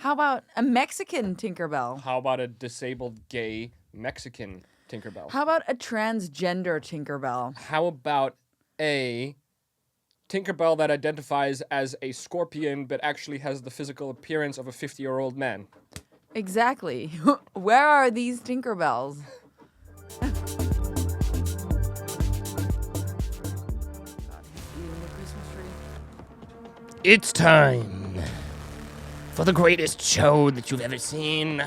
How about a Mexican Tinkerbell? How about a disabled gay Mexican Tinkerbell? How about a transgender Tinkerbell? How about a Tinkerbell that identifies as a scorpion but actually has the physical appearance of a 50-year-old man? Exactly. Where are these Tinkerbells? It's time for the greatest show that you've ever seen.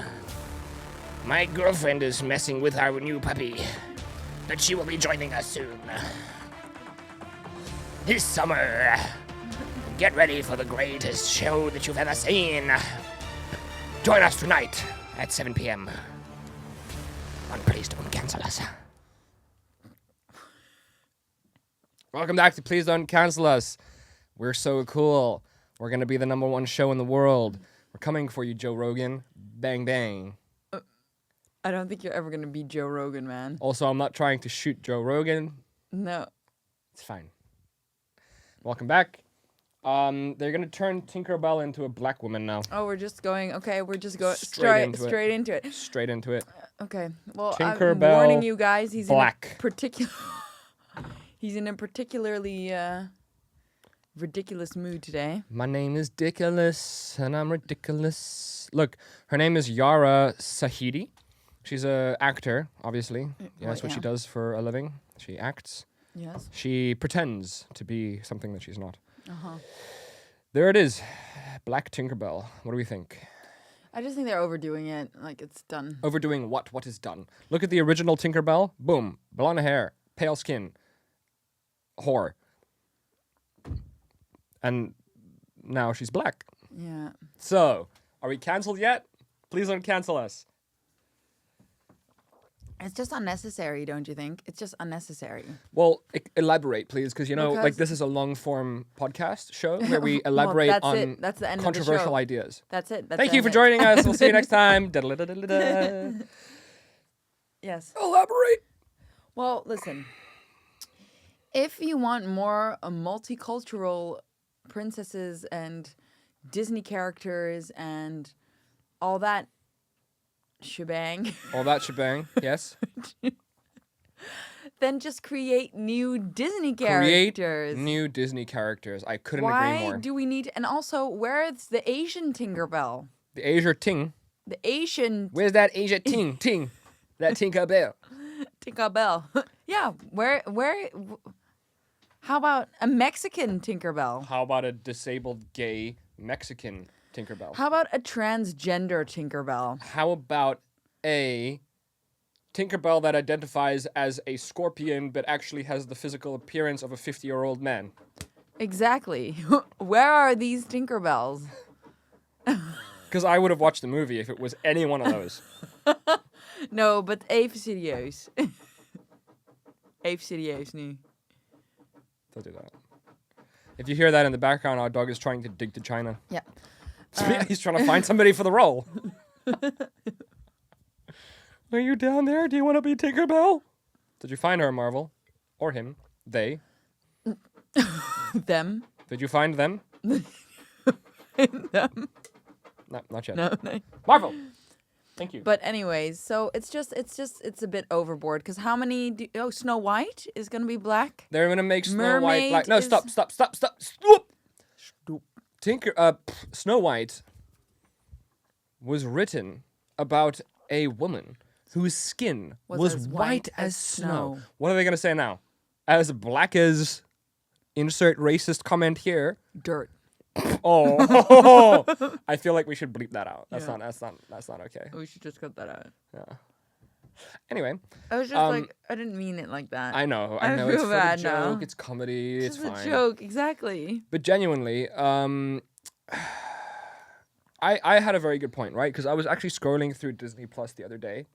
My girlfriend is messing with our new puppy, but she will be joining us soon. This summer, get ready for the greatest show that you've ever seen. Join us tonight at 7 p.m. on Please Don't Cancel Us. Welcome back to Please Don't Cancel Us. We're so cool. We're going to be the #1 show in the world. We're coming for you, Joe Rogan. Bang, bang. I don't think you're ever going to be Joe Rogan, man. Also, I'm not trying to shoot Joe Rogan. No. It's fine. Welcome back. They're going to turn Tinkerbell into a black woman now. Oh, we're just going. Okay, we're just going Straight into it. straight into it. Straight into it. Okay. Well, TinkerBell I'm warning you guys. He's Black. in a particular. He's in a particularly ridiculous mood today. My name is Dickulous, and I'm ridiculous. Look, her name is Yara Sahidi. She's a actor, obviously. Yeah, that's what she does for a living. She acts. Yes. She pretends to be something that she's not. Uh-huh. There it is. Black Tinkerbell. What do we think? I just think they're overdoing it. Like, it's done. Overdoing what? What is done? Look at the original Tinkerbell. Boom. Blonde hair. Pale skin. Whore. And now she's black. Yeah. So, are we cancelled yet? Please don't cancel us. It's just unnecessary, don't you think? It's just unnecessary. Well, elaborate, please, because, like, Because- this is a long-form podcast show where we elaborate that's on it. That's the end controversial of the show. ideas. That's it. That's Thank the you end for of it. joining us. We'll see you next time. Da-da-da-da-da-da. Yes. Elaborate. Well, listen. If you want more multicultural princesses and Disney characters and all that shebang, All that shebang, yes. then just create new Disney Create characters. new Disney characters. I couldn't agree Why more. do we need? And also, where's the Asian Tinkerbell? The Asia Ting. The Asian Where's that Asia Ting? Ting. That Tinkerbell. Tinkerbell. Yeah, where? How about a Mexican Tinkerbell? How about a disabled gay Mexican Tinkerbell? How about a transgender Tinkerbell? How about a Tinkerbell that identifies as a scorpion but actually has the physical appearance of a 50-year-old man? Exactly. Where are these Tinkerbells? Because I would have watched the movie if it was any one of those. No, but even serieus. Even serieus nu. Don't do that. If you hear that in the background, our dog is trying to dig to China. Yeah. He's trying to find somebody for the role. Are you down there? Do you want to be Tinkerbell? Did you find her, Marvel? Or him? They? Them. Did you find them? Them. No, not yet. No. Marvel! Thank you. But anyways, so it's a bit overboard because how many? Snow White is gonna be black. They're gonna make Snow White Mermaid black. No, is- stop. Snow White was written about a woman whose skin was as white as snow. What are they gonna say now? As black as insert racist comment here. Dirt. Oh, I feel like we should bleep that out. That's Yeah. not okay. We should just cut that out. Yeah. Anyway, I was just like, I didn't mean it like that. I know I it's feel for bad the now. joke. It's comedy. It's It's just fine. a joke, exactly. But genuinely, I had a very good point, right? Because I was actually scrolling through Disney Plus the other day.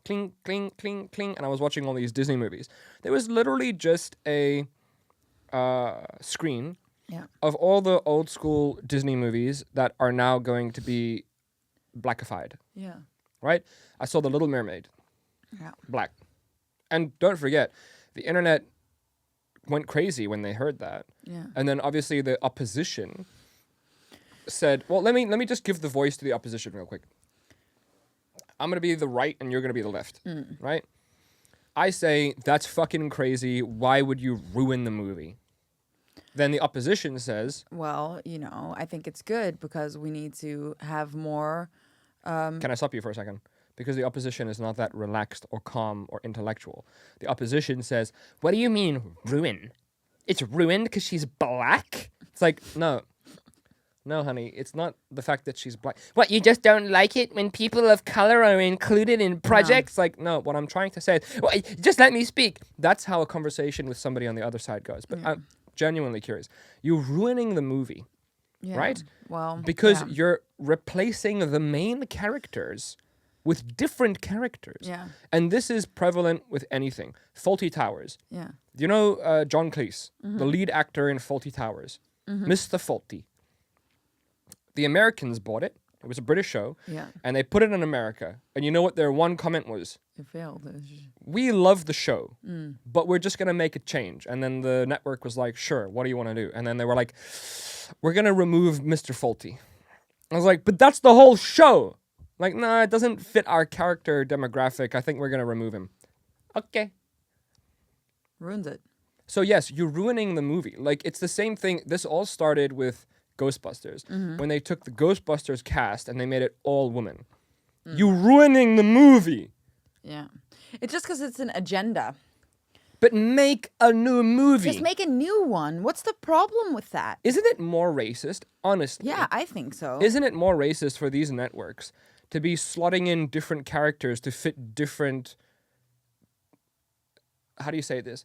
Cling, cling, cling, cling, and I was watching all these Disney movies. There was literally just a screen Yeah. of all the old school Disney movies that are now going to be blackified, Yeah. right? I saw The Little Mermaid, Yeah. black. And don't forget, the internet went crazy when they heard that. Yeah. And then obviously the opposition said, well, let me just give the voice to the opposition real quick. I'm gonna be the right and you're gonna be the left, right? I say that's fucking crazy. Why would you ruin the movie? Then the opposition says, well, I think it's good because we need to have more. can I stop you for a second? Because the opposition is not that relaxed or calm or intellectual. The opposition says, what do you mean ruin? It's ruined because she's black? It's like, no, honey, it's not the fact that she's black. What, you just don't like it when people of color are included in projects? Like, no, what I'm trying to say is, well, just let me speak. That's how a conversation with somebody on the other side goes. But I'm genuinely curious. You're ruining the movie, right? Well, because you're replacing the main characters with different characters. Yeah. And this is prevalent with anything. Fawlty Towers. Yeah. You know John Cleese, the lead actor in Fawlty Towers, Mr. Fawlty. The Americans bought it. It was a British show. Yeah. And they put it in America. And you know what their one comment was? It failed. We love the show, but we're just going to make a change. And then the network was like, sure, what do you want to do? And then they were like, we're going to remove Mr. Fawlty. I was like, but that's the whole show. Like, no, it doesn't fit our character demographic. I think we're going to remove him. Okay. Ruins it. So yes, you're ruining the movie. Like, it's the same thing. This all started with Ghostbusters. When they took the Ghostbusters cast and they made it all women. You're ruining the movie. Yeah. It's just because it's an agenda. But make a new movie. Just make a new one. What's the problem with that? Isn't it more racist? Honestly. Yeah, I think so. Isn't it more racist for these networks to be slotting in different characters to fit different, how do you say this,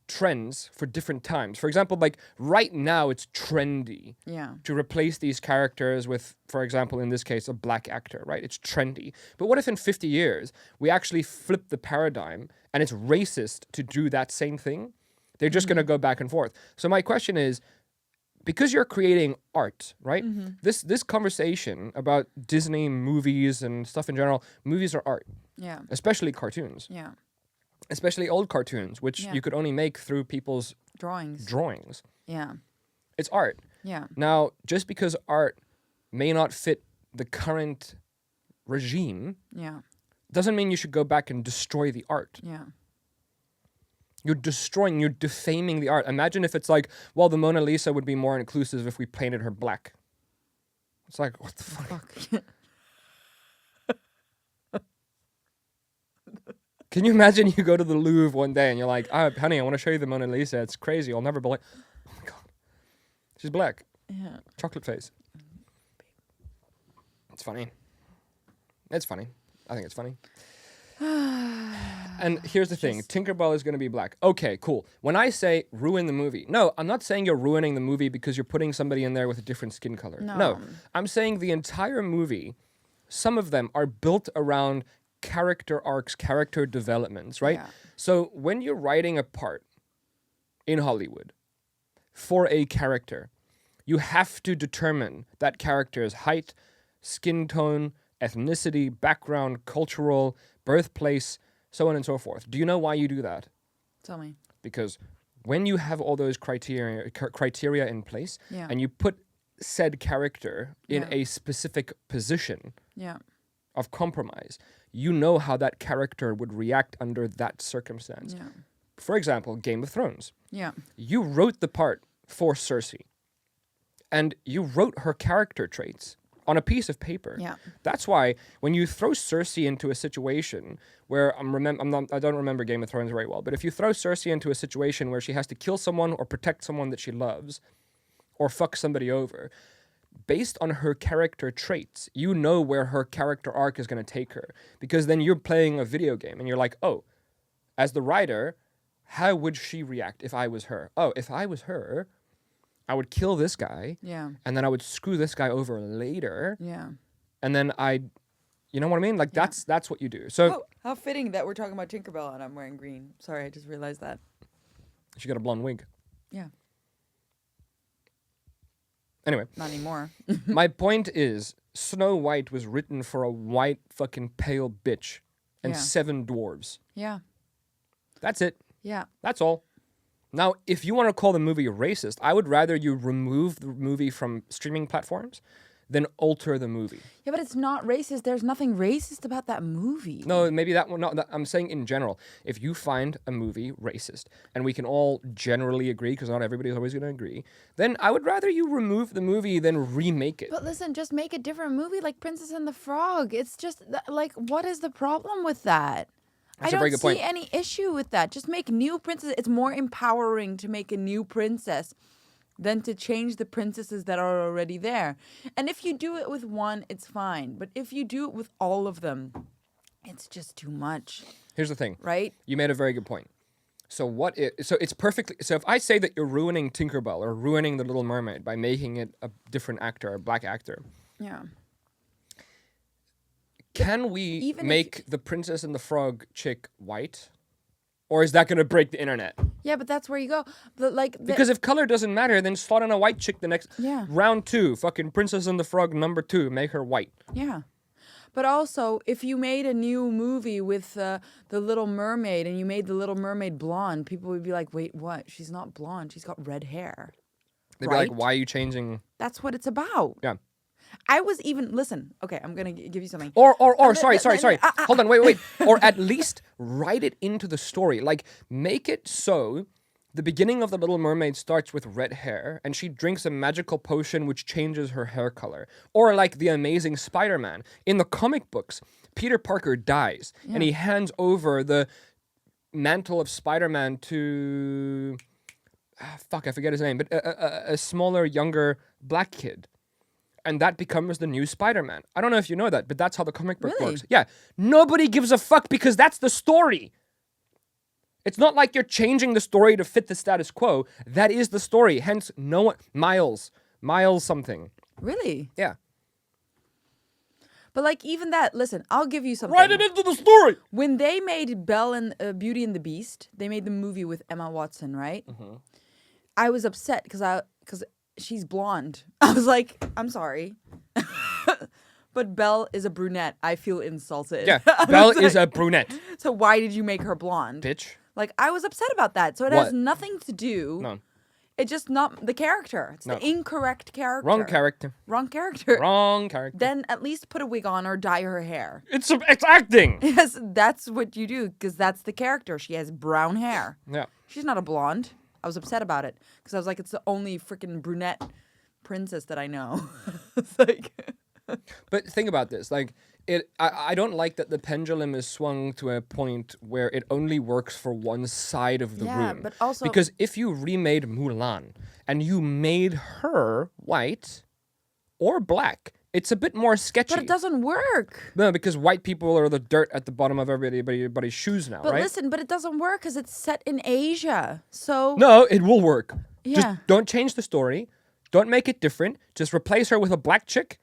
trends for different times? For example, like right now it's trendy to replace these characters with, for example, in this case, a black actor, right? It's trendy. But what if in 50 years we actually flip the paradigm and it's racist to do that same thing? They're just going to go back and forth. So my question is, because you're creating art, right? This conversation about Disney movies and stuff in general, movies are art. Yeah. Especially cartoons. Yeah. Especially old cartoons, which you could only make through people's drawings. Yeah. It's art. Yeah. Now, just because art may not fit the current regime, doesn't mean you should go back and destroy the art. Yeah. You're defaming the art. Imagine if it's like, well, the Mona Lisa would be more inclusive if we painted her black. It's like, what the fuck? Can you imagine you go to the Louvre one day and you're like, honey, I want to show you the Mona Lisa. It's crazy. I'll never believe. Oh my God. She's black. Yeah. Chocolate face. It's funny. It's funny. I think it's funny. And here's the thing. Tinkerbell is going to be black. Okay, cool. When I say ruin the movie, no, I'm not saying you're ruining the movie because you're putting somebody in there with a different skin color. No. I'm saying the entire movie, some of them are built around character arcs, character developments, right? Yeah. So when you're writing a part in Hollywood for a character, you have to determine that character's height, skin tone, ethnicity, background, cultural, birthplace, so on and so forth. Do you know why you do that? Tell me. Because when you have all those criteria in place and you put said character in a specific position of compromise, you know how that character would react under that circumstance. Yeah. For example, Game of Thrones. Yeah. You wrote the part for Cersei, and you wrote her character traits on a piece of paper. Yeah. That's why when you throw Cersei into a situation where I don't remember Game of Thrones very well, but if you throw Cersei into a situation where she has to kill someone or protect someone that she loves, or fuck somebody over, based on her character traits, you know where her character arc is going to take her. Because then you're playing a video game and you're like, oh, as the writer, how would she react if I was her? Oh, if I was her, I would kill this guy. Yeah. And then I would screw this guy over later. Yeah. And then you know what I mean? Like that's what you do. So how fitting that we're talking about Tinkerbell and I'm wearing green. Sorry, I just realized that. She got a blonde wig. Yeah. Anyway. Not anymore. My point is, Snow White was written for a white fucking pale bitch and 7 dwarves. Yeah. That's it. Yeah. That's all. Now, if you want to call the movie racist, I would rather you remove the movie from streaming platforms than alter the movie. Yeah, but it's not racist. There's nothing racist about that movie. No, maybe that one. No, I'm saying in general. If you find a movie racist, and we can all generally agree, because not everybody's always going to agree, then I would rather you remove the movie than remake it. But listen, just make a different movie like Princess and the Frog. It's just like, what is the problem with that? That's I a very don't good see point. any issue with that. Just make new princesses. It's more empowering to make a new princess than to change the princesses that are already there. And if you do it with one, it's fine. But if you do it with all of them, it's just too much, Here's the thing. right? You made a very good point. So it's perfectly. So if I say that you're ruining Tinkerbell or ruining The Little Mermaid by making it a different actor, a black actor, Yeah. can we even if- make the Princess and the Frog chick white? Or is that going to break the internet? Yeah, but that's where you go. Because if color doesn't matter, then slot in a white chick the next Yeah. round 2. Fucking Princess and the Frog #2. Make her white. Yeah. But also, if you made a new movie with The Little Mermaid and you made The Little Mermaid blonde, people would be like, wait, what? She's not blonde. She's got red hair. They'd Right? be like, why are you changing? That's what it's about. Yeah. I was even, listen, okay, I'm going to give you something. Or sorry. Hold on, wait. Or at least write it into the story. Like, make it so the beginning of The Little Mermaid starts with red hair and she drinks a magical potion which changes her hair color. Or like The Amazing Spider-Man. In the comic books, Peter Parker dies and he hands over the mantle of Spider-Man to... I forget his name, but a smaller, younger black kid. And that becomes the new Spider-Man. I don't know if you know that, but that's how the comic book Really? works. Yeah. Nobody gives a fuck because that's the story. It's not like you're changing the story to fit the status quo. That is the story. Hence, no one... Miles something. Really? Yeah. But like even that, listen, I'll give you something. Write it into the story! When they made Belle and Beauty and the Beast, they made the movie with Emma Watson, right? Mm-hmm. I was upset because she's blonde. I was like, I'm sorry. But Belle is a brunette. I feel insulted. Yeah. I Belle was is like, a brunette. So why did you make her blonde? Bitch. Like, I was upset about that. So it What? has nothing to do. No. It's just not the character. It's No. the incorrect character. Wrong character. Wrong character. Wrong character. Then at least put a wig on or dye her hair. It's acting! Yes, that's what you do because that's the character. She has brown hair. Yeah. She's not a blonde. I was upset about it because I was like, it's the only freaking brunette princess that I know. It's like, But think about this. Like, I don't like that the pendulum is swung to a point where it only works for one side of the Yeah, room. but also- because if you remade Mulan and you made her white or black, it's a bit more sketchy. but it doesn't work. No, because white people are the dirt at the bottom of everybody's shoes now, But right? listen, but it doesn't work because it's set in Asia. So No, it will work. Yeah. Just don't change the story. Don't make it different. Just replace her with a black chick.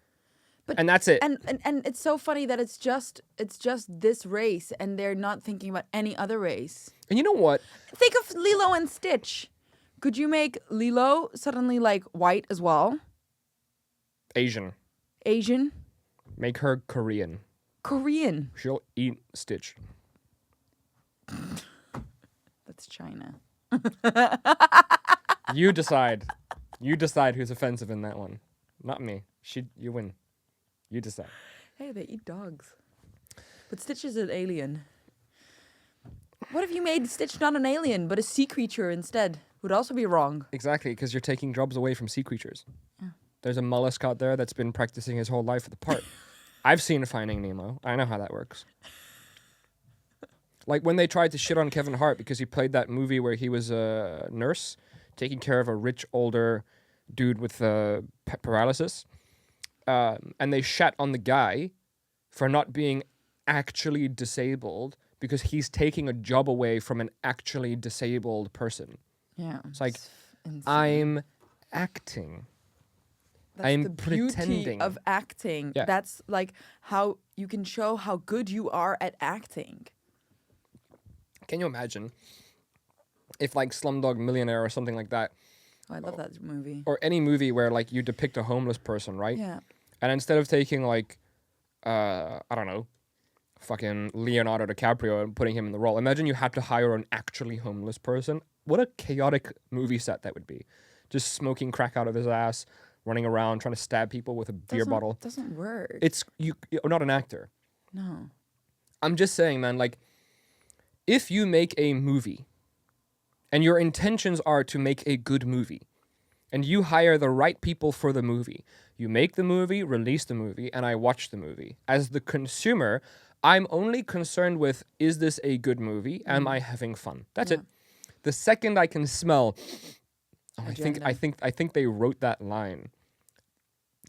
And that's it. And it's so funny that it's just this race and they're not thinking about any other race. And you know what? Think of Lilo and Stitch. Could you make Lilo suddenly like white as well? Asian. Asian? Make her Korean. Korean. She'll eat Stitch. That's China. You decide. You decide who's offensive in that one. Not me. You win. You decide. Hey, they eat dogs. But Stitch is an alien. What if you made Stitch not an alien, but a sea creature instead? Would also be wrong. Exactly, because you're taking jobs away from sea creatures. There's a mollusk out there that's been practicing his whole life for the part. I've seen Finding Nemo. I know how that works. Like when they tried to shit on Kevin Hart because he played that movie where he was a nurse taking care of a rich, older dude with paralysis. And they shat on the guy for not being actually disabled because he's taking a job away from an actually disabled person. Yeah. It's like, insane. I'm acting. That's I'm the beauty pretending. of acting. Yeah. That's like how you can show how good you are at acting. Can you imagine if like Slumdog Millionaire or something like that, Oh, I love that movie. or any movie where like you depict a homeless person, right? Yeah. And instead of taking like, I don't know, fucking Leonardo DiCaprio and putting him in the role, imagine you had to hire an actually homeless person. what a chaotic movie set that would be. Just smoking crack out of his ass, running around trying to stab people with a beer bottle. Doesn't work. It's you're not an actor. No. I'm just saying, man, like, if you make a movie and your intentions are to make a good movie and you hire the right people for the movie, you make the movie, release the movie, and I watch the movie. As the consumer, I'm only concerned with, is this a good movie? Am I having fun? That's it. The second I can smell, I think they wrote that line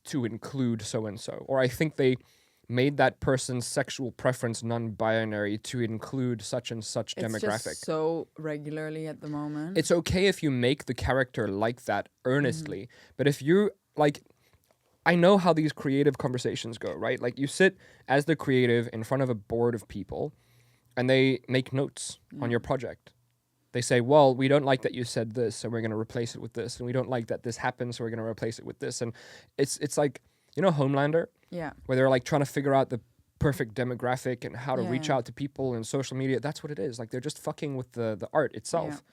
to include so and so, or I think they made that person's sexual preference non-binary to include such and such demographic. It's just so regularly at the moment. It's okay if you make the character like that earnestly, but if you like, I know how these creative conversations go, right? Like you sit as the creative in front of a board of people and they make notes on your project. They say, well, we don't like that you said this, so we're going to replace it with this. And we don't like that this happened, so we're going to replace it with this. And it's like, you know, Homelander? Yeah. Where they're like trying to figure out the perfect demographic and how to reach Yeah. out to people in social media. That's what it is. Like they're just fucking with the art itself.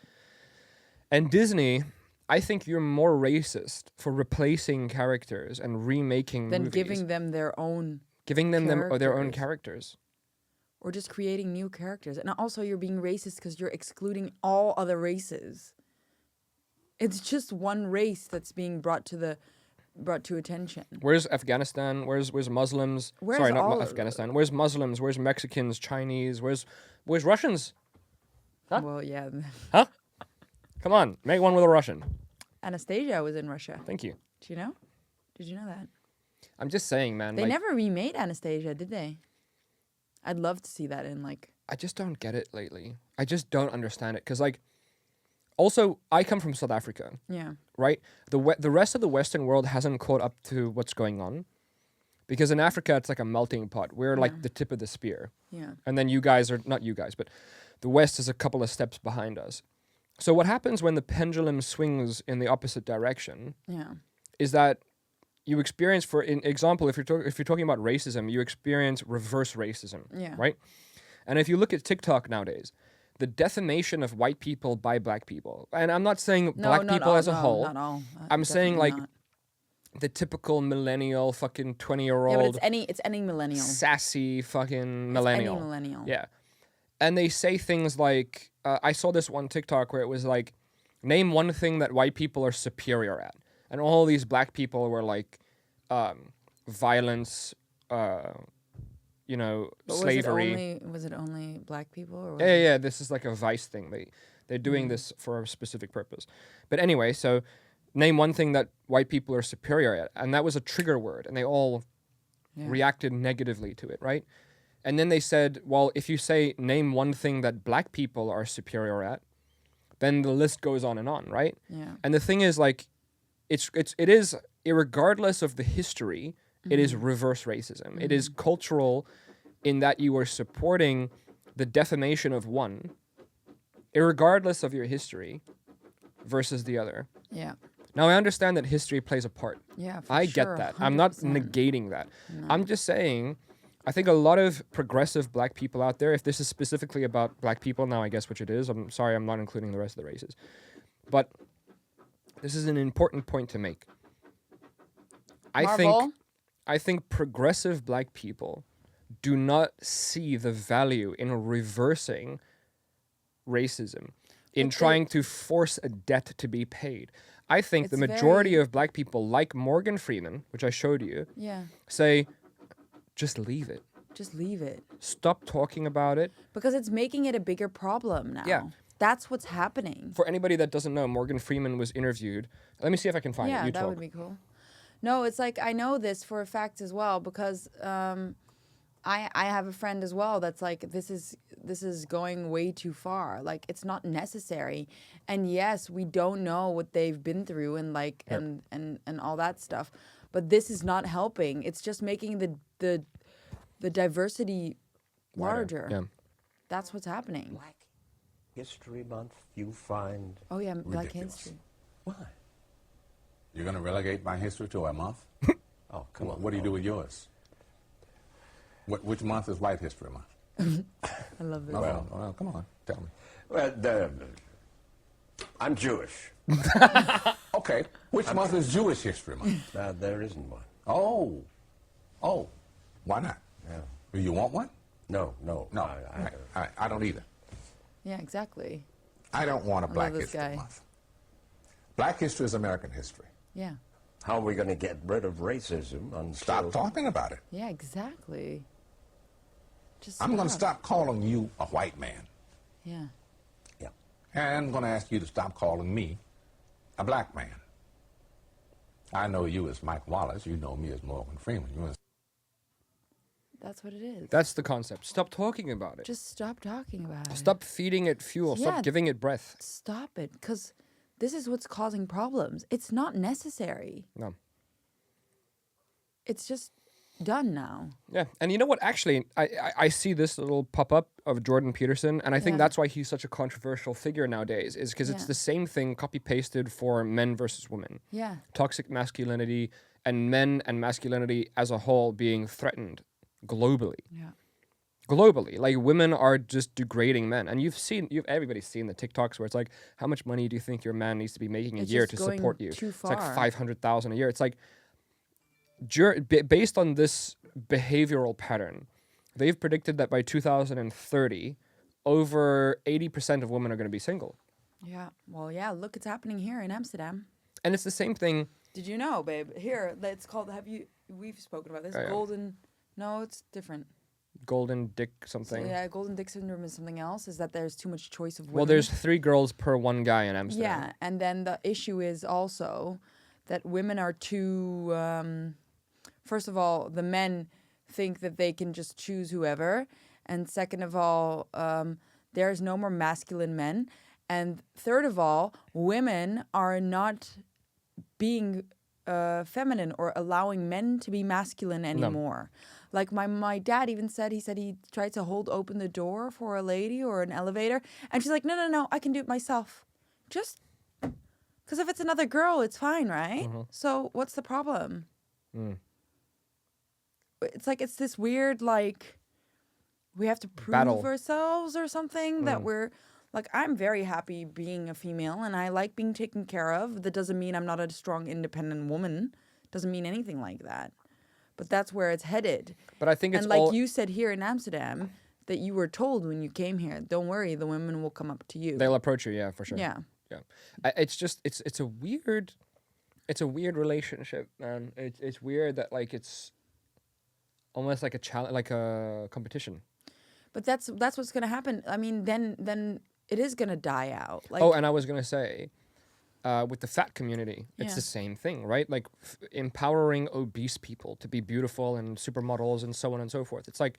And Disney, I think you're more racist for replacing characters and remaking Then movies. giving them their own their own characters. characters. Or just creating new characters. And also you're being racist because you're excluding all other races. It's just one race that's being brought to attention. Where's Afghanistan? Where's Muslims? Where's Sorry, not all of Afghanistan. Where's Muslims? Where's Mexicans? Chinese? Where's Russians? Huh? Well, yeah. Huh? Come on, make one with a Russian. Anastasia was in Russia. Thank you. Do you know? Did you know that? I'm just saying, man. They like, never remade Anastasia, did they? I'd love to see that in like... I just don't get it lately. I just don't understand it. Because, like, also, I come from South Africa, Yeah. right? The rest of the Western world hasn't caught up to what's going on. Because in Africa, it's like a melting pot. We're like the tip of the spear. Yeah. And then you guys are, not you guys, but the West is a couple of steps behind us. So what happens when the pendulum swings in the opposite direction Yeah. is that you experience, for in example, if you're talking about racism, you experience reverse racism, Yeah. right? And if you look at TikTok nowadays, the defamation of white people by black people, and I'm not saying black people as a whole, Not all. I'm saying like Definitely not. the typical millennial fucking 20-year-old Yeah, but it's any millennial. sassy fucking It's millennial. any millennial. Yeah. And they say things like, I saw this one TikTok where it was like, name one thing that white people are superior at. And all these black people were like, violence, you know, But slavery. Was it only black people? Or was Yeah. This is like a Vice thing. They're doing this for a specific purpose. But anyway, so name one thing that white people are superior at. And that was a trigger word. And they all reacted negatively to it, right? And then they said, well, if you say name one thing that black people are superior at, then the list goes on and on, right? Yeah. And the thing is, like, it is, irregardless of the history, it is reverse racism. It is cultural in that you are supporting the defamation of one, irregardless of your history, versus the other. Yeah. Now, I understand that history plays a part. Yeah. For I sure, get that. I'm not 100%. negating that. I'm just saying, I think a lot of progressive black people out there, if this is specifically about black people, now I guess which it is, I'm sorry I'm not including the rest of the races, but this is an important point to make. Marvel? I think progressive black people do not see the value in reversing racism, in trying to force a debt to be paid. I think the It's majority very- of black people, like Morgan Freeman, which I showed you, Yeah. say, just leave it. Just leave it. Stop talking about it. Because it's making it a bigger problem now. Yeah. That's what's happening. For anybody that doesn't know, Morgan Freeman was interviewed. Let me see if I can find it. Yeah, You that talk. would be cool. No, it's like I know this for a fact as well because I have a friend as well that's like this is going way too far. Like it's not necessary. And yes, we don't know what they've been through and like and all that stuff. But this is not helping. It's just making the diversity larger. Yeah. That's what's happening. Black History Month, you find Oh yeah, Black ridiculous. History. Why? You're going to relegate my history to a month? Oh, come on. What do you do with yours? Which month is White History Month? I love this. Well, come on, tell me. Well, I'm Jewish. Okay. Which month is Jewish History Month? There isn't one. Oh. Oh. Why not? Yeah. Do you want one? No. No. All right. I don't either. Yeah, exactly. I don't want a Black this History guy. Month. Black history is American history. Yeah. How are we going to get rid of racism until... Stop talking about it. Yeah, exactly. Just I'm going to stop calling you a white man. Yeah. Yeah. And I'm going to ask you to stop calling me a black man. I know you as Mike Wallace. You know me as Morgan Freeman. That's what it is. That's the concept. Stop talking about it. Just stop talking about it. Stop feeding it fuel. Yeah. Stop giving it breath. Stop it, because this is what's causing problems. It's not necessary. No. It's just done now. Yeah, and you know what? Actually, I see this little pop up of Jordan Peterson, and I think Yeah. that's why he's such a controversial figure nowadays. Is because it's Yeah. the same thing copy pasted for men versus women. Yeah. Toxic masculinity and men and masculinity as a whole being threatened globally. Yeah. Globally, like women are just degrading men, and everybody's seen the TikToks where it's like, how much money do you think your man needs to be making a It's year just to going support you? too It's like far. 500,000 a year. It's like, based on this behavioral pattern, they've predicted that by 2030, over 80% of women are going to be single, Yeah. Well, yeah, look, it's happening here in Amsterdam. and it's the same thing. Did you know, babe? Here, it's called, we've spoken about this. Oh, yeah. Golden, no, it's different. Golden dick So, something. yeah, golden dick syndrome is something else, is that there's too much choice of women. Well, there's 3 girls per 1 guy in Amsterdam. Yeah, and then the issue is also that women are too. First of all, the men think that they can just choose whoever, and second of all, there's no more masculine men, and third of all, women are not being feminine or allowing men to be masculine anymore. Like my dad even said, he tried to hold open the door for a lady or an elevator, and she's like, no, I can do it myself. Just because if it's another girl, it's fine, right? So what's the problem? It's like, it's this weird, like, we have to prove Battle. ourselves or something that we're, like, I'm very happy being a female and I like being taken care of. That doesn't mean I'm not a strong, independent woman. Doesn't mean anything like that. But that's where it's headed. But I think it's And like all. you said here in Amsterdam, that you were told when you came here, don't worry, the women will come up to you. They'll approach you, yeah, for sure. Yeah. Yeah. It's just it's a weird relationship, man. It's weird that like it's almost like a challenge, like a competition. But that's what's gonna happen. I mean, then it is gonna die out. Like, Oh, and I was gonna say, with the fat community, it's Yeah. the same thing, right? Like empowering obese people to be beautiful and supermodels and so on and so forth. It's like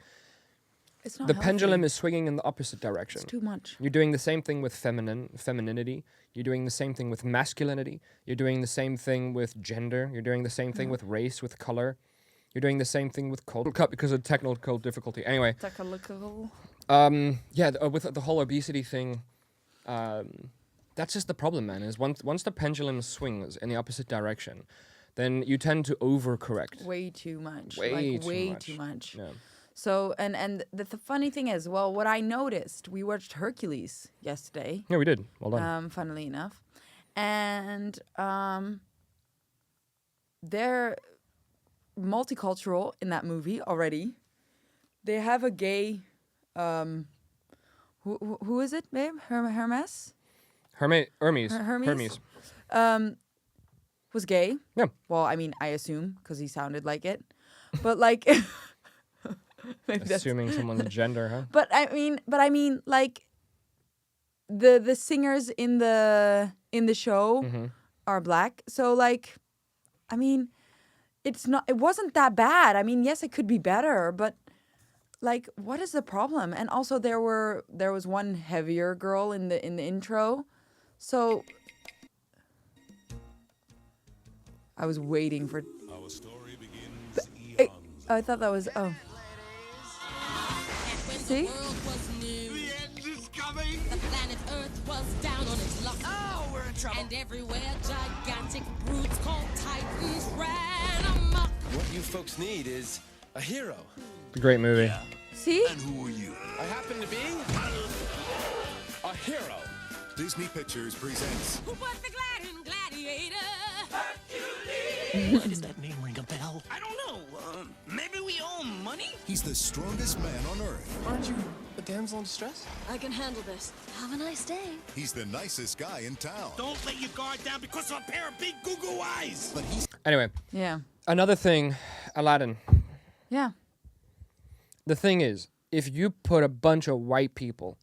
it's not the healthy. pendulum is swinging in the opposite direction. It's too much. You're doing the same thing with femininity. You're doing the same thing with masculinity. You're doing the same thing with gender. You're doing the same thing with race, with color. You're doing the same thing with cold cut because of technical difficulty. Anyway, Technical. with the whole obesity thing, that's just the problem, man. Is once the pendulum swings in the opposite direction, then you tend to overcorrect. Way too much. Way Too much. Yeah. So and the funny thing is, well, what I noticed, we watched Hercules yesterday. Yeah, we did. Well done. Funnily enough, and they're multicultural in that movie already. They have a gay. Who is it, babe? Hermes. Hermes. Hermes? Was gay. Yeah. Well, I mean, I assume because he sounded like it, but like. Maybe that's- Assuming someone's gender, huh? But I mean, like the singers in the show are black. So like, I mean, it wasn't that bad. I mean, yes, it could be better, but like, what is the problem? And also there was one heavier girl in the intro. So I was waiting for Our story begins I thought that was See? The end is coming. The planet Earth was down on its luck. Oh, we're in trouble. And everywhere gigantic brutes called Titans ran amok. What you folks need is a hero. It's a great movie. See? And who are you? I happen to be a hero. Disney Pictures presents Who was the gladiator? Why does that name ring a bell? I don't know. Maybe we owe him money? He's the strongest man on Earth. Aren't you a damsel in distress? I can handle this. Have a nice day. He's the nicest guy in town. Don't let your guard down because of a pair of big goo-goo eyes. But he's Anyway, Yeah. another thing, Aladdin. Yeah. The thing is, if you put a bunch of white people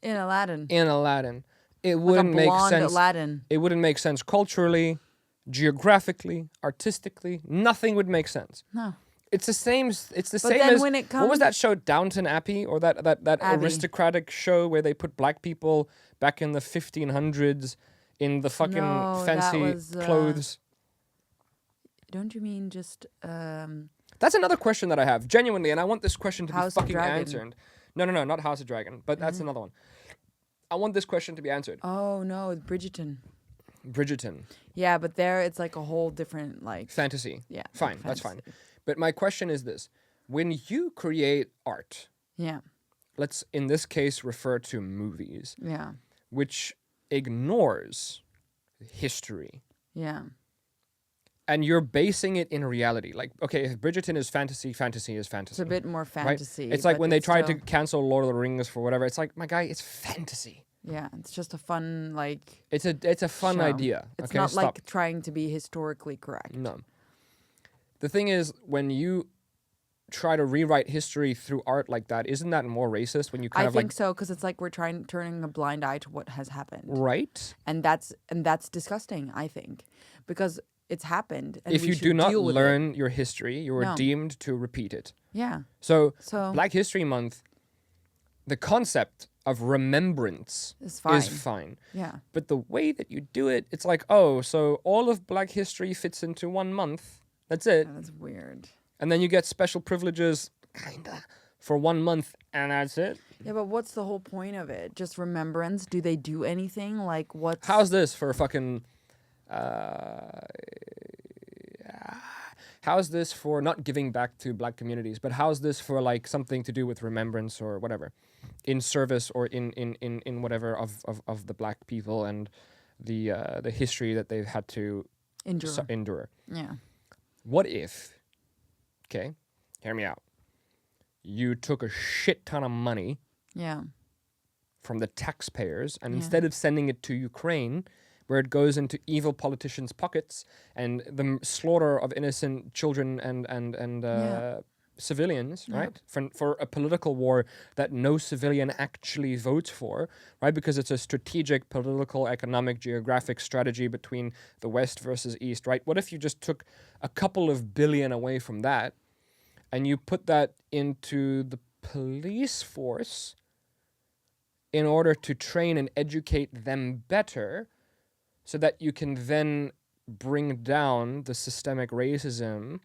In Aladdin. in Aladdin, it Like a wouldn't make blonde sense. Aladdin. It wouldn't make sense culturally, geographically, artistically. Nothing would make sense. No. It's the same. It's the But same then as when it what was comes- that show, Downton Abbey, or that Abbey. aristocratic show where they put black people back in the 1500s in the fucking No, that fancy was, clothes. Don't you mean just That's another question that I have, genuinely, and I want this question to House be of fucking Dragon. answered. No, not House of Dragon, but that's another one. I want this question to be answered. Oh no, it's Bridgerton. Bridgerton, Yeah, but there it's like a whole different like fantasy. Yeah, Fine, like that's fine. fantasy. But my question is this. When you create art, Yeah. let's in this case refer to movies, Yeah. which ignores history, Yeah. and you're basing it in reality. Like, okay, if Bridgerton is fantasy, fantasy is fantasy. It's a bit more right? fantasy. It's like but when they it's tried to still- cancel Lord of the Rings for whatever. It's like, my guy, it's fantasy. Yeah, it's just a fun like It's a fun show. idea. It's okay, not stop. like trying to be historically correct. No. The thing is, when you try to rewrite history through art like that, isn't that more racist when you kind I of think like so because it's like we're turning a blind eye to what has happened, right? and that's disgusting. I think because it's happened. And If we you should do not deal with it. learn your history, you are No. deemed to repeat it. Yeah. So, So- Black History Month, the concept of remembrance It's is fine. fine. Yeah. But the way that you do it, it's like, oh, so all of Black history fits into 1 month. That's it. That's weird. And then you get special privileges, kinda, for 1 month, and that's it. Yeah, but what's the whole point of it? Just remembrance? Do they do anything? Like what's How's this for fucking? How's this for not giving back to black communities, but how's this for like something to do with remembrance or whatever, in service or in whatever of the black people and the history that they've had to endure? endure. Yeah. What if? Okay, hear me out. You took a shit ton of money Yeah. from the taxpayers, and Yeah. instead of sending it to Ukraine, where it goes into evil politicians' pockets and the slaughter of innocent children and Yeah. civilians, Yeah. right? For a political war that no civilian actually votes for, right? Because it's a strategic, political, economic, geographic strategy between the West versus East, right? What if you just took a couple of billion away from that and you put that into the police force in order to train and educate them better so that you can then bring down the systemic racism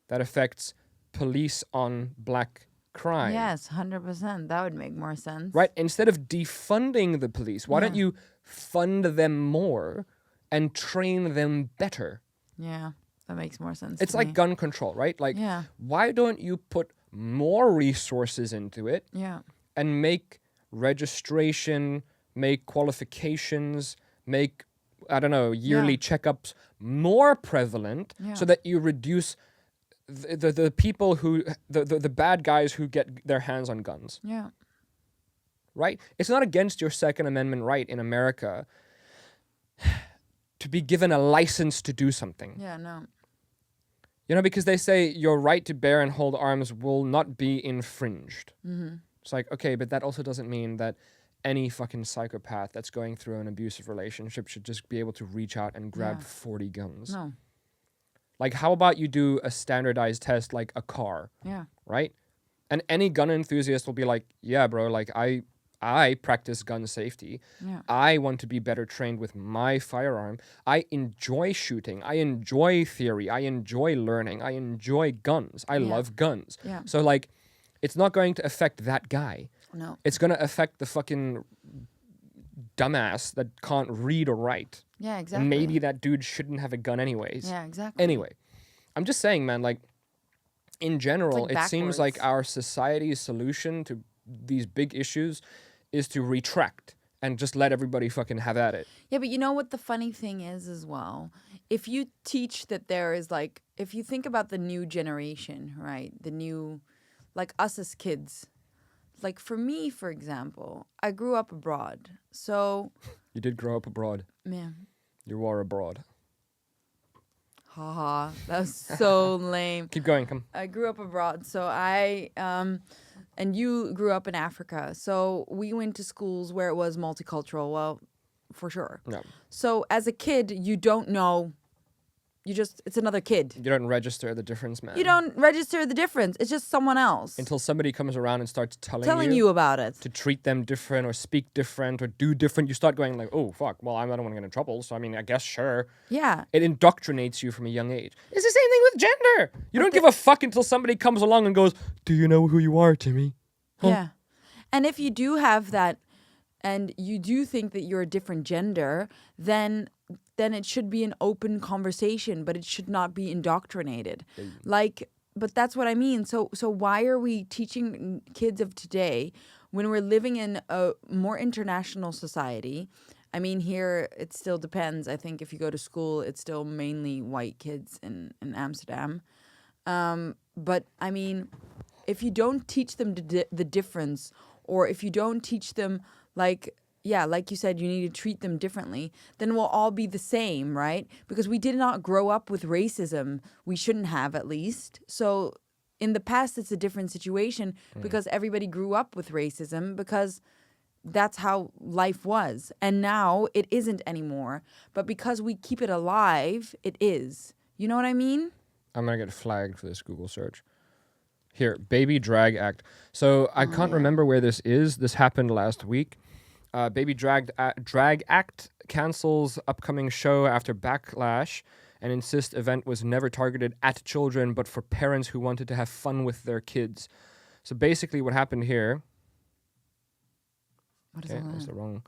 that affects police on black crime. Yes, 100%. That would make more sense. Right? Instead of defunding the police, why don't Yeah. you fund them more and train them better? Yeah, that makes more sense. It's to like me. gun control, right? Like, Yeah. why don't you put more resources into it Yeah. and make registration, make qualifications, make, I don't know, yearly checkups more prevalent Yeah. so that you reduce the people who, the bad guys who get their hands on guns, Yeah. right? It's not against your Second Amendment right in America to be given a license to do something. Yeah, no. You know, because they say your right to bear and hold arms will not be infringed. Mm-hmm. It's like, okay, but that also doesn't mean that any fucking psychopath that's going through an abusive relationship should just be able to reach out and grab Yeah. 40 guns. No. Like, how about you do a standardized test like a car, Yeah. right? And any gun enthusiast will be like, yeah, bro, like I practice gun safety. Yeah. I want to be better trained with my firearm. I enjoy shooting. I enjoy theory. I enjoy learning. I enjoy guns. I love guns. Yeah. So, like, it's not going to affect that guy. No. It's going to affect the fucking dumbass that can't read or write. Yeah, exactly. And maybe that dude shouldn't have a gun anyways. Yeah, exactly. Anyway, I'm just saying, man, like, in general, like it seems like backwards. our society's solution to these big issues is to retract and just let everybody fucking have at it. Yeah, but you know what the funny thing is as well? If you teach that there is like, if you think about the new generation, right? The new, like us as kids. Like for me, for example, I grew up abroad. So, You did grow up abroad. yeah. You were abroad. Haha, that was so lame. Keep going, come. I grew up abroad, so and you grew up in Africa. So we went to schools where it was multicultural, well, for sure. No. So as a kid, you don't know, it's another kid. You don't register the difference, man. You don't register the difference. It's just someone else Until somebody comes around and starts telling you about it. to treat them different or speak different or do different, you start going like, oh, fuck, well, I don't want to get in trouble, so I mean, I guess, sure. Yeah. It indoctrinates you from a young age. It's the same thing with gender. You don't give a fuck until somebody comes along and goes, do you know who you are, Timmy? Yeah. And if you do have that and you do think that you're a different gender, then it should be an open conversation, but it should not be indoctrinated. But that's what I mean. So why are we teaching kids of today when we're living in a more international society? I mean, here it still depends. I think if you go to school, it's still mainly white kids in Amsterdam. But I mean, if you don't teach them the difference, or if you don't teach them like you said, you need to treat them differently, then we'll all be the same, right? Because we did not grow up with racism. We shouldn't have, at least. So in the past, it's a different situation because everybody grew up with racism because that's how life was. And now it isn't anymore. But because we keep it alive, it is. You know what I mean? I'm going to get flagged for this Google search. Here, Baby Drag Act. So I can't remember where this is. This happened last week. Baby Drag Act cancels upcoming show after backlash and insists event was never targeted at children but for parents who wanted to have fun with their kids. So basically what happened here... What is okay, that? that's the wrong...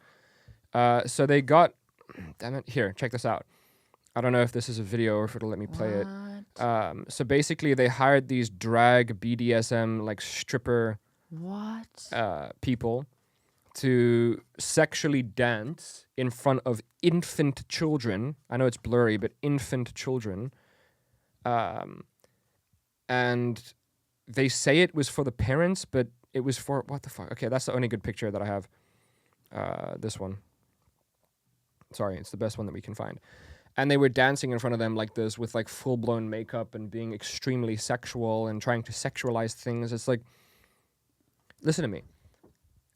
so they got... Damn it. Here, check this out. I don't know if this is a video or if it'll let me play it. So basically they hired these drag BDSM, like stripper... people to sexually dance in front of infant children. I know it's blurry, but infant children. And they say it was for the parents, but it was for... What the fuck? Okay, that's the only good picture that I have. This one. Sorry, it's the best one that we can find. And they were dancing in front of them like this with like full-blown makeup and being extremely sexual and trying to sexualize things. It's like... Listen to me.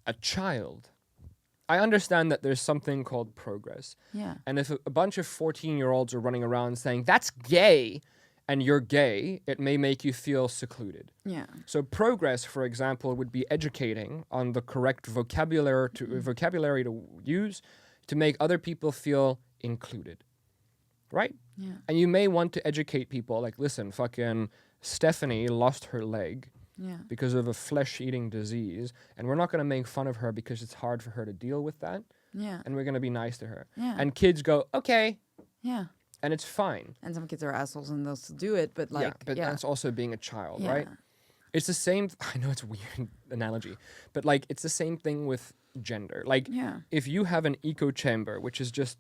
A child. I understand that there's something called progress. Yeah. And if a bunch of 14-year-olds are running around saying, that's gay, and you're gay, it may make you feel secluded. Yeah. So progress, for example, would be educating on the correct vocabulary to use to make other people feel included. Right? Yeah. And you may want to educate people like, listen, fucking Stephanie lost her leg. Yeah. Because of a flesh-eating disease, and we're not going to make fun of her because it's hard for her to deal with that. Yeah. And we're going to be nice to her. Yeah. And kids go, okay. Yeah. And it's fine. And some kids are assholes and they'll still do it, but like... Yeah, but that's also being a child, Yeah. right? It's the same... I know it's a weird analogy, but like it's the same thing with gender. Like if you have an echo chamber, which is just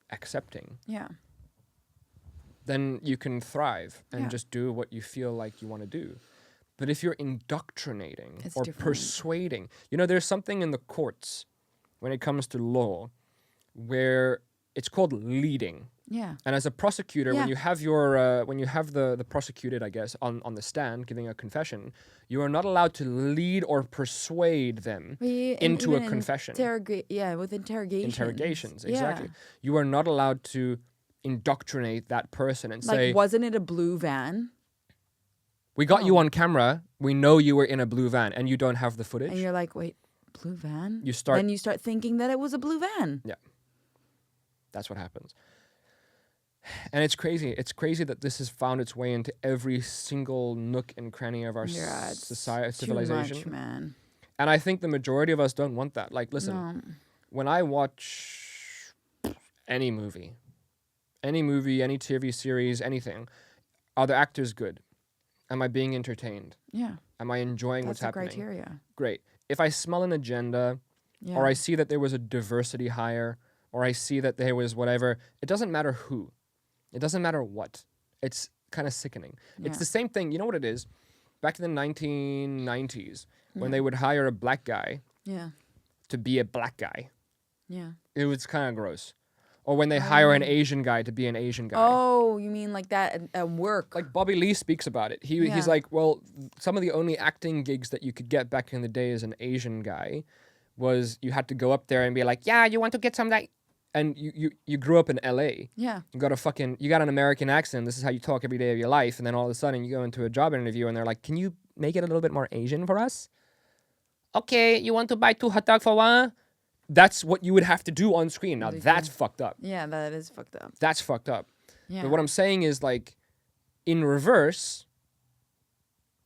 accepting, then you can thrive and just do what you feel like you want to do. But if you're indoctrinating or persuading, you know, there's something in the courts when it comes to law where it's called leading. Yeah. And as a prosecutor, when you have your the prosecuted, I guess, on the stand giving a confession, you are not allowed to lead or persuade them into a confession. With interrogations. Interrogations, exactly. You are not allowed to indoctrinate that person and say, wasn't it a blue van? We got you on camera. We know you were in a blue van, and you don't have the footage. And you're like, wait, blue van? Then you start thinking that it was a blue van. Yeah. That's what happens. And it's crazy. It's crazy that this has found its way into every single nook and cranny of our society, civilization. Too much, man. And I think the majority of us don't want that. Like, listen, when I watch any movie, any TV series, anything, are the actors good? Am I being entertained? Yeah. Am I enjoying what's happening? That's the criteria. Great. If I smell an agenda, Yeah. or I see that there was a diversity hire, or I see that there was whatever. It doesn't matter who. It doesn't matter what. It's kind of sickening. It's Yeah. the same thing. You know what it is? Back in the 1990s, when they would hire a black guy Yeah. to be a black guy, Yeah. it was kind of gross. Or when they hire an Asian guy to be an Asian guy. Oh, you mean like that at work? Like Bobby Lee speaks about it. He's Yeah. like, well, some of the only acting gigs that you could get back in the day as an Asian guy was you had to go up there and be like, yeah, you want to get some of that? And you grew up in LA. Yeah. You got an American accent. This is how you talk every day of your life. And then all of a sudden you go into a job interview and they're like, can you make it a little bit more Asian for us? Okay, you want to buy 2 hot dogs for one? That's what you would have to do on screen. Now that's fucked up. Yeah, that is fucked up. That's fucked up. Yeah. But what I'm saying is, like, in reverse,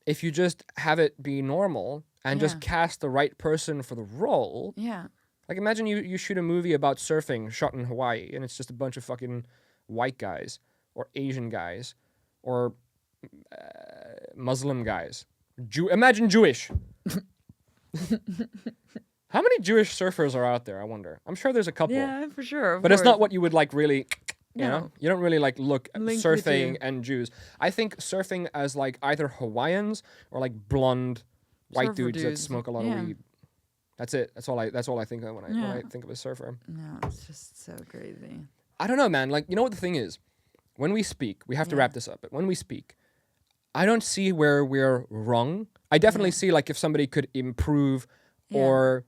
if you just have it be normal and just cast the right person for the role. Yeah. Like, imagine you shoot a movie about surfing shot in Hawaii and it's just a bunch of fucking white guys or Asian guys or Muslim guys. Imagine Jewish. How many Jewish surfers are out there, I wonder? I'm sure there's a couple. Yeah, for sure. But it's not what you would like really, you know? No. You don't really like look at Link the surfing two. and Jews. I think surfing as like either Hawaiians or like blonde white Surfer dudes that dudes. smoke a lot Yeah. of weed. That's it. That's all I think of when I think of a surfer. No, it's just so crazy. I don't know, man. Like, you know what the thing is? When we speak, we have to wrap this up, but when we speak, I don't see where we're wrong. I definitely see like if somebody could improve or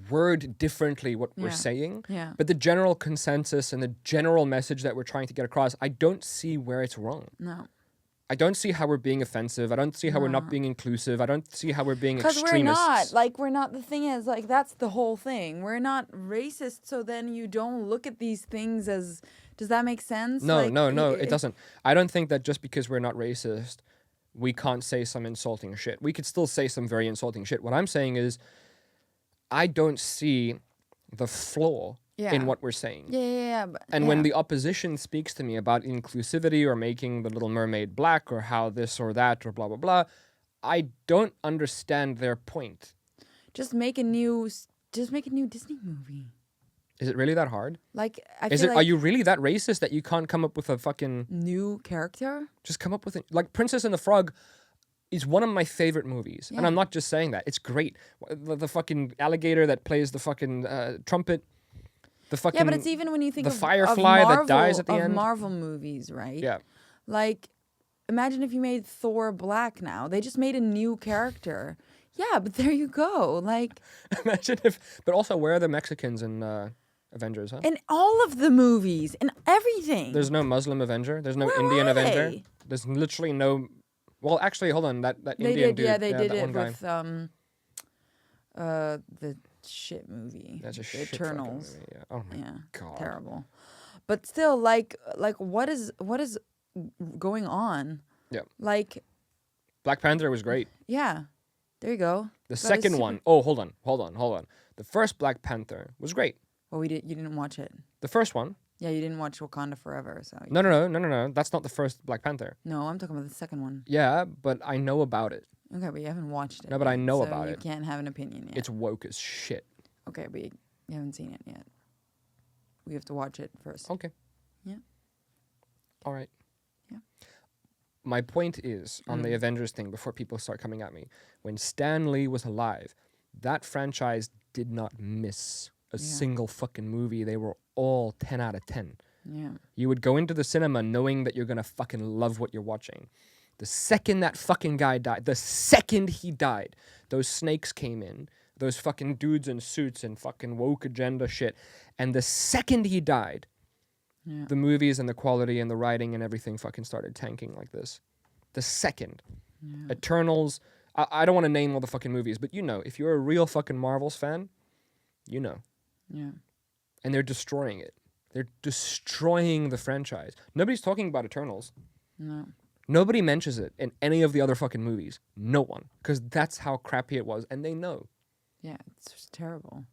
word differently what we're saying. Yeah. But the general consensus and the general message that we're trying to get across, I don't see where it's wrong. No. I don't see how we're being offensive. I don't see how we're not being inclusive. I don't see how we're being Because extremists. we're not. Like, we're not. The thing is, like, that's the whole thing. We're not racist, so then you don't look at these things as. Does that make sense? No, Like, no, it doesn't. I don't think that just because we're not racist, we can't say some insulting shit. We could still say some very insulting shit. What I'm saying is, I don't see the flaw in what we're saying. Yeah. And when the opposition speaks to me about inclusivity or making the Little Mermaid black or how this or that or blah, blah, blah, I don't understand their point. Just make a new Disney movie. Is it really that hard? Like, I Is feel it? like Are you really that racist that you can't come up with a fucking... new character? Just come up with it. Like, Princess and the Frog is one of my favorite movies. And I'm not just saying that. It's great. The fucking alligator that plays the fucking trumpet. The fucking... Yeah, but it's even when you think the of firefly of that dies at the end. Marvel movies, right? Yeah. Like, imagine if you made Thor black now. They just made a new character. Yeah, but there you go. Like, Imagine if... But also, where are the Mexicans in Avengers, huh? in all of the movies, in everything. There's no Muslim Avenger. There's no Where Indian are Avenger. they? There's literally no... Well, actually, hold on. That They Indian did, dude. yeah, they did that it one guy. with the shit movie. That's a The shit Eternals. fucking movie. Yeah. Oh my Yeah, god. terrible. But still, like what is going on? Yeah. Like, Black Panther was great. yeah, there you go. The That is second super- one. Oh, hold on. The first Black Panther was great. Well, you didn't watch it. The first one. Yeah, you didn't watch Wakanda Forever, so. No. That's not the first Black Panther. No, I'm talking about the second one. Yeah, but I know about it. Okay, but you haven't watched it. No, but I yet, know so about you it. can't have an opinion yet. It's woke as shit. Okay, but you haven't seen it yet. We have to watch it first. Okay. Yeah. All right. Yeah. My point is, on the Avengers thing, before people start coming at me, when Stan Lee was alive, that franchise did not miss a single fucking movie. They were all 10 out of 10. Yeah. You would go into the cinema knowing that you're going to fucking love what you're watching. The second that fucking guy died, the second he died, those snakes came in, those fucking dudes in suits and fucking woke agenda shit. And the second he died, the movies and the quality and the writing and everything fucking started tanking like this. The second. Eternals. I don't want to name all the fucking movies, but you know, if you're a real fucking Marvels fan, you know. Yeah. And they're destroying it. They're destroying the franchise. Nobody's talking about Eternals. No. Nobody mentions it in any of the other fucking movies. No one. Because that's how crappy it was. And they know. Yeah, it's just terrible.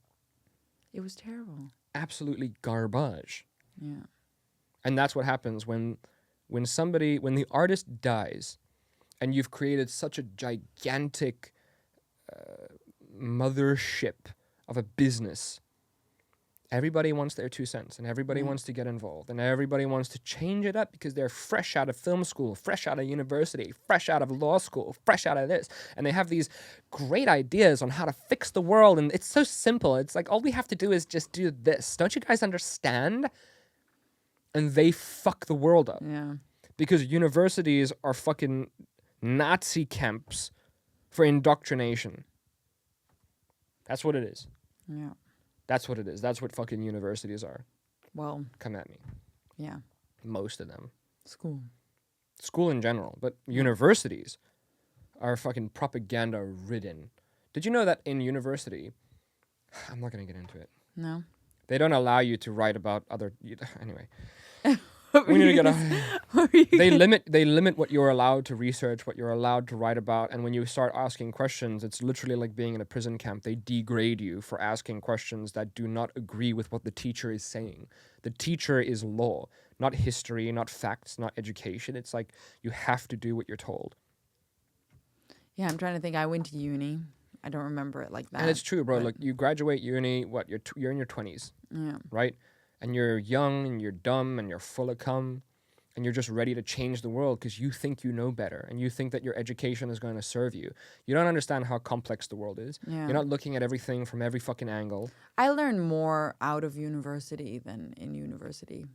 It was terrible. Absolutely garbage. Yeah. And that's what happens when the artist dies and you've created such a gigantic mothership of a business, everybody wants their 2 cents, and everybody wants to get involved, and everybody wants to change it up because they're fresh out of film school, fresh out of university, fresh out of law school, fresh out of this. And they have these great ideas on how to fix the world. And it's so simple. It's like, all we have to do is just do this. Don't you guys understand? And they fuck the world up. Yeah. Because universities are fucking Nazi camps for indoctrination. That's what it is. Yeah. That's what it is. That's what fucking universities are. Well, Come at me. yeah. Most of them. School. School in general. But universities are fucking propaganda ridden. Did you know that in university, I'm not going to get into it. No. They don't allow you to write about other, anyway. We need to get they limit what you're allowed to research, what you're allowed to write about, and when you start asking questions, it's literally like being in a prison camp. They degrade you for asking questions that do not agree with what the teacher is saying. The teacher is law, not history, not facts, not education. It's like you have to do what you're told. Yeah, I'm trying to think. I went to uni. I don't remember it like that. And it's true, bro. but- Like, you graduate uni, you're in your 20s, Yeah. right? And you're young and you're dumb and you're full of cum and you're just ready to change the world because you think you know better and you think that your education is going to serve you. You don't understand how complex the world is. Yeah. You're not looking at everything from every fucking angle. I learned more out of university than in university.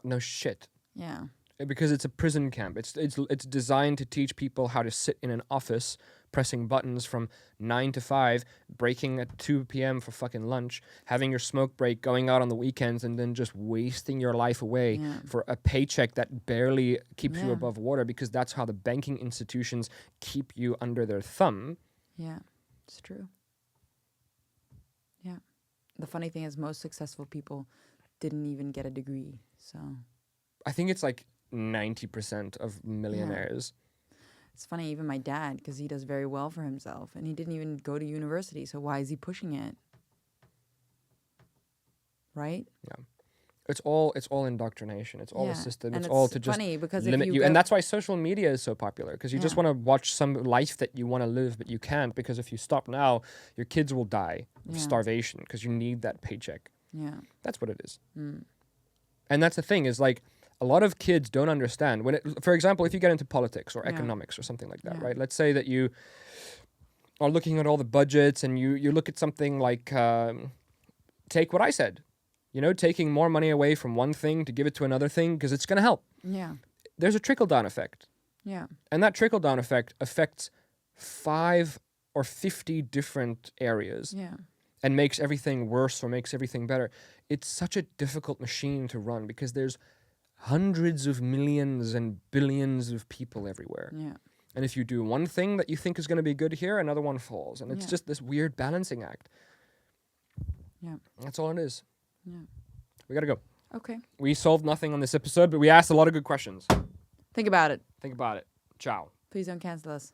No shit. Yeah. Because it's a prison camp. It's designed to teach people how to sit in an office pressing buttons from 9 to 5, breaking at 2 p.m. for fucking lunch, having your smoke break, going out on the weekends, and then just wasting your life away for a paycheck that barely keeps you above water, because that's how the banking institutions keep you under their thumb. Yeah, it's true. Yeah. The funny thing is most successful people didn't even get a degree, so... I think it's like 90% of millionaires. It's funny, even my dad, because he does very well for himself, and he didn't even go to university, so why is he pushing it? Right? Yeah. It's all indoctrination. It's all a system. And It's all to just funny because if limit you you. go- And that's why social media is so popular, because you just want to watch some life that you want to live, but you can't, because if you stop now, your kids will die of starvation because you need that paycheck. Yeah. That's what it is. And that's the thing, is like, a lot of kids don't understand when for example, if you get into politics or economics or something like that, right? Let's say that you are looking at all the budgets and you look at something like, take what I said, taking more money away from one thing to give it to another thing because it's going to help. Yeah. There's a trickle-down effect. Yeah. And that trickle-down effect affects 5 or 50 different areas. Yeah. And makes everything worse or makes everything better. It's such a difficult machine to run because there's hundreds of millions and billions of people everywhere. Yeah. And if you do one thing that you think is going to be good here, another one falls. And it's just this weird balancing act. Yeah. That's all it is. Yeah. We got to go. Okay. We solved nothing on this episode, but we asked a lot of good questions. Think about it. Think about it. Ciao. Please don't cancel us.